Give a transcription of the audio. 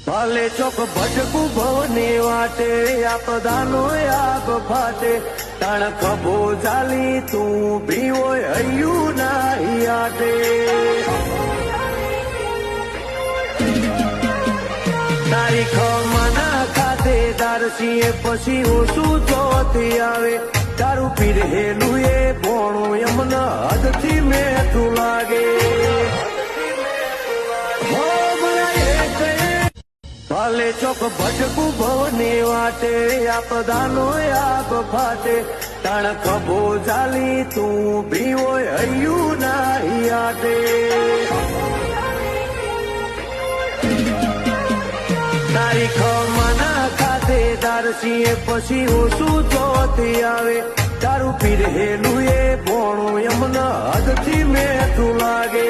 ભલે ચોક ભટકું ભવની વાટે આપદાનો આગ ફાટે તાણ ખભો ચાલી તું ભી હોય હૈયું નાહી આટે તારી ખમાના ખાતે દારસીએ પછી ઓછું જોતી આવે તારું પીરેલું એ ભોણું એમને હદથી મેઠું લાગે ભલે ચોક ભટકું ભવની વાટે આપદાનો આગ ફાટે તાણ ખભો ચાલી તું ભી હોય હૈયું નાહી આટે તારી ખમાના ખાતે દારસીએ પછી ઓછું જોતી આવે તારું પીરેલું એ ભોણું એમને હદથી મેઠું લાગે